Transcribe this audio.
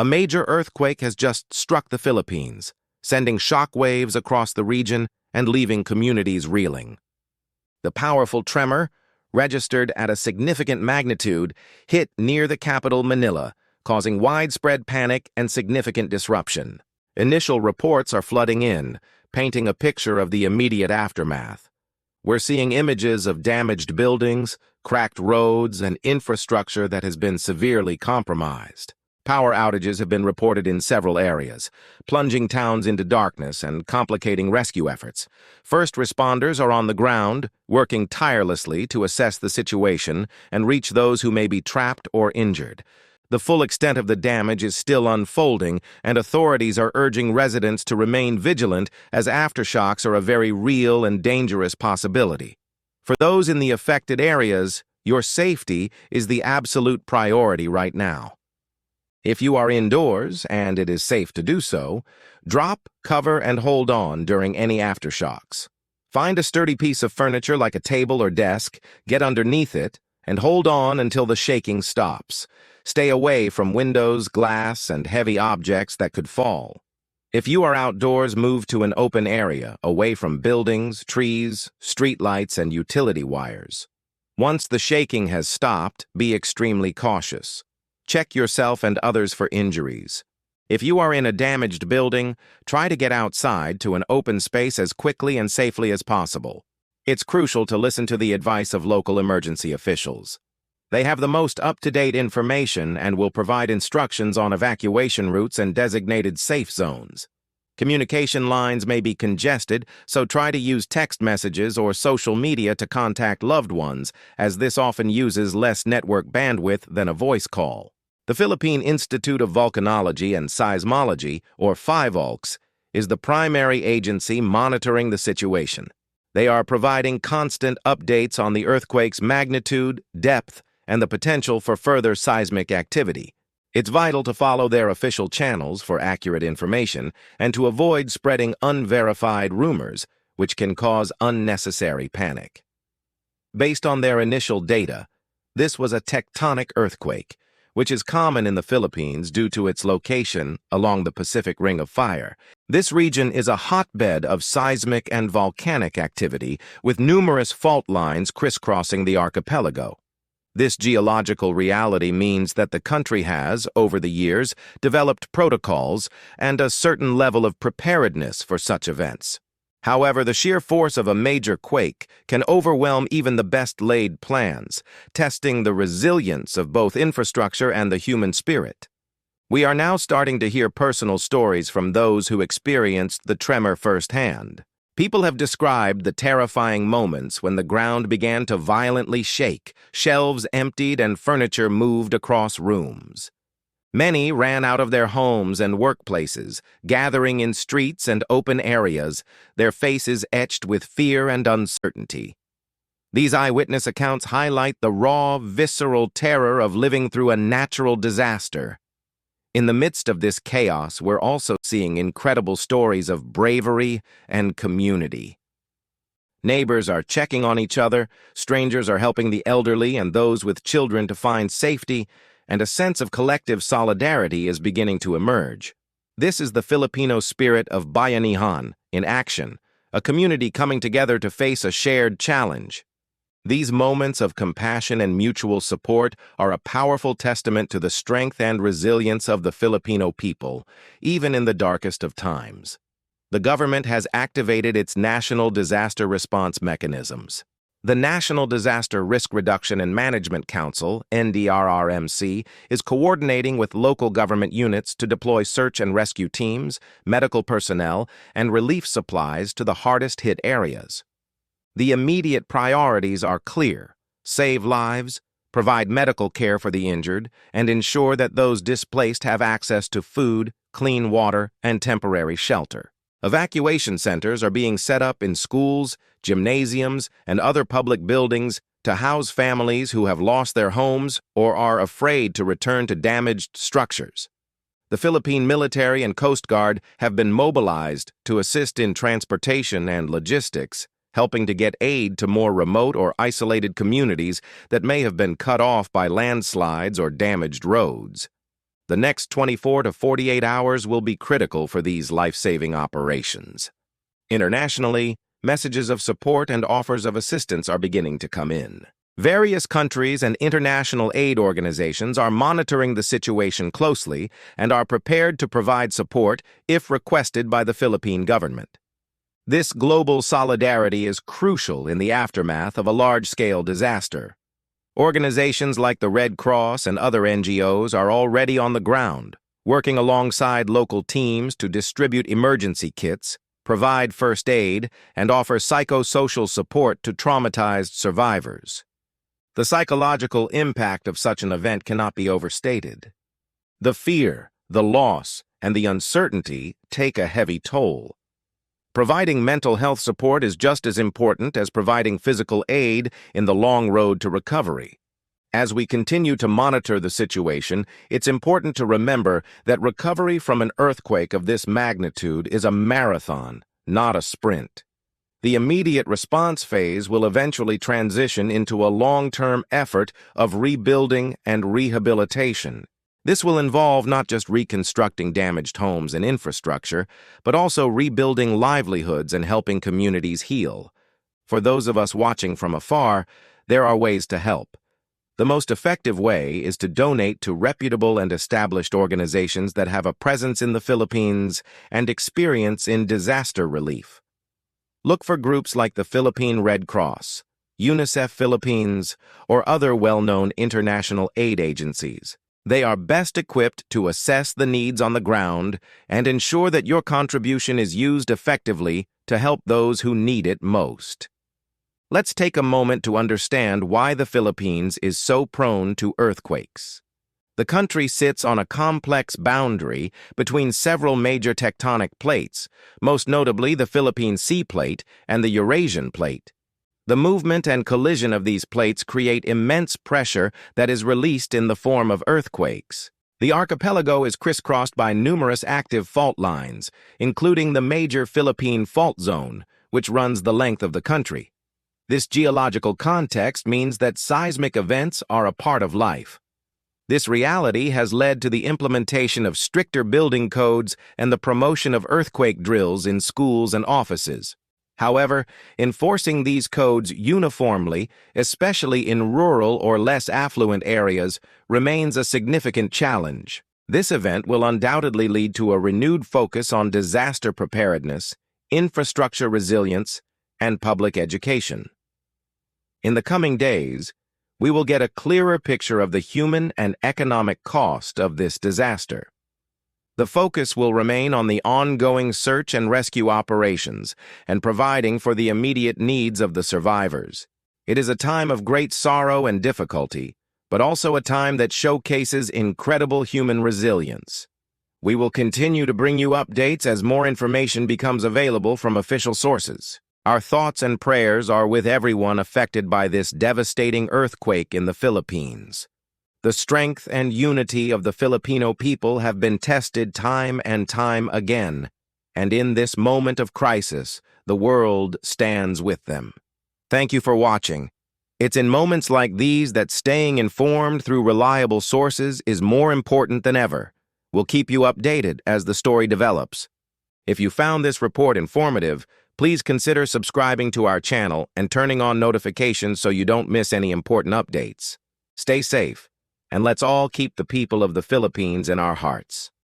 A major earthquake has just struck the Philippines, sending shock waves across the region and leaving communities reeling. The powerful tremor, registered at a significant magnitude, hit near the capital Manila, causing widespread panic and significant disruption. Initial reports are flooding in, painting a picture of the immediate aftermath. We're seeing images of damaged buildings, cracked roads, and infrastructure that has been severely compromised. Power outages have been reported in several areas, plunging towns into darkness and complicating rescue efforts. First responders are on the ground, working tirelessly to assess the situation and reach those who may be trapped or injured. The full extent of the damage is still unfolding, and authorities are urging residents to remain vigilant as aftershocks are a very real and dangerous possibility. For those in the affected areas, your safety is the absolute priority right now. If you are indoors, and it is safe to do so, drop, cover, and hold on during any aftershocks. Find a sturdy piece of furniture like a table or desk, get underneath it, and hold on until the shaking stops. Stay away from windows, glass, and heavy objects that could fall. If you are outdoors, move to an open area, away from buildings, trees, streetlights, and utility wires. Once the shaking has stopped, be extremely cautious. Check yourself and others for injuries. If you are in a damaged building, try to get outside to an open space as quickly and safely as possible. It's crucial to listen to the advice of local emergency officials. They have the most up-to-date information and will provide instructions on evacuation routes and designated safe zones. Communication lines may be congested, so try to use text messages or social media to contact loved ones, as this often uses less network bandwidth than a voice call. The Philippine Institute of Volcanology and Seismology, or PHIVOLCS, is the primary agency monitoring the situation. They are providing constant updates on the earthquake's magnitude, depth, and the potential for further seismic activity. It's vital to follow their official channels for accurate information and to avoid spreading unverified rumors, which can cause unnecessary panic. Based on their initial data, this was a tectonic earthquake, which is common in the Philippines due to its location along the Pacific Ring of Fire. This region is a hotbed of seismic and volcanic activity, with numerous fault lines crisscrossing the archipelago. This geological reality means that the country has, over the years, developed protocols and a certain level of preparedness for such events. However, the sheer force of a major quake can overwhelm even the best-laid plans, testing the resilience of both infrastructure and the human spirit. We are now starting to hear personal stories from those who experienced the tremor firsthand. People have described the terrifying moments when the ground began to violently shake, shelves emptied, and furniture moved across rooms. Many ran out of their homes and workplaces, gathering in streets and open areas, their faces etched with fear and uncertainty. These eyewitness accounts highlight the raw, visceral terror of living through a natural disaster. In the midst of this chaos, we're also seeing incredible stories of bravery and community. Neighbors are checking on each other, strangers are helping the elderly and those with children to find safety, and a sense of collective solidarity is beginning to emerge. This is the Filipino spirit of bayanihan in action, a community coming together to face a shared challenge. These moments of compassion and mutual support are a powerful testament to the strength and resilience of the Filipino people, even in the darkest of times. The government has activated its National Disaster Response Mechanisms. The National Disaster Risk Reduction and Management Council, NDRRMC, is coordinating with local government units to deploy search and rescue teams, medical personnel, and relief supplies to the hardest-hit areas. The immediate priorities are clear: save lives, provide medical care for the injured, and ensure that those displaced have access to food, clean water, and temporary shelter. Evacuation centers are being set up in schools, gymnasiums, and other public buildings to house families who have lost their homes or are afraid to return to damaged structures. The Philippine military and Coast Guard have been mobilized to assist in transportation and logistics, helping to get aid to more remote or isolated communities that may have been cut off by landslides or damaged roads. The next 24 to 48 hours will be critical for these life-saving operations. Internationally, messages of support and offers of assistance are beginning to come in. Various countries and international aid organizations are monitoring the situation closely and are prepared to provide support if requested by the Philippine government. This global solidarity is crucial in the aftermath of a large-scale disaster. Organizations like the Red Cross and other NGOs are already on the ground, working alongside local teams to distribute emergency kits, provide first aid, and offer psychosocial support to traumatized survivors. The psychological impact of such an event cannot be overstated. The fear, the loss, and the uncertainty take a heavy toll. Providing mental health support is just as important as providing physical aid in the long road to recovery. As we continue to monitor the situation, it's important to remember that recovery from an earthquake of this magnitude is a marathon, not a sprint. The immediate response phase will eventually transition into a long-term effort of rebuilding and rehabilitation. This will involve not just reconstructing damaged homes and infrastructure, but also rebuilding livelihoods and helping communities heal. For those of us watching from afar, there are ways to help. The most effective way is to donate to reputable and established organizations that have a presence in the Philippines and experience in disaster relief. Look for groups like the Philippine Red Cross, UNICEF Philippines, or other well-known international aid agencies. They are best equipped to assess the needs on the ground and ensure that your contribution is used effectively to help those who need it most. Let's take a moment to understand why the Philippines is so prone to earthquakes. The country sits on a complex boundary between several major tectonic plates, most notably the Philippine Sea Plate and the Eurasian Plate. The movement and collision of these plates create immense pressure that is released in the form of earthquakes. The archipelago is crisscrossed by numerous active fault lines, including the major Philippine Fault Zone, which runs the length of the country. This geological context means that seismic events are a part of life. This reality has led to the implementation of stricter building codes and the promotion of earthquake drills in schools and offices. However, enforcing these codes uniformly, especially in rural or less affluent areas, remains a significant challenge. This event will undoubtedly lead to a renewed focus on disaster preparedness, infrastructure resilience, and public education. In the coming days, we will get a clearer picture of the human and economic cost of this disaster. The focus will remain on the ongoing search and rescue operations and providing for the immediate needs of the survivors. It is a time of great sorrow and difficulty, but also a time that showcases incredible human resilience. We will continue to bring you updates as more information becomes available from official sources. Our thoughts and prayers are with everyone affected by this devastating earthquake in the Philippines. The strength and unity of the Filipino people have been tested time and time again, and in this moment of crisis, the world stands with them. Thank you for watching. It's in moments like these that staying informed through reliable sources is more important than ever. We'll keep you updated as the story develops. If you found this report informative, please consider subscribing to our channel and turning on notifications so you don't miss any important updates. Stay safe, and let's all keep the people of the Philippines in our hearts.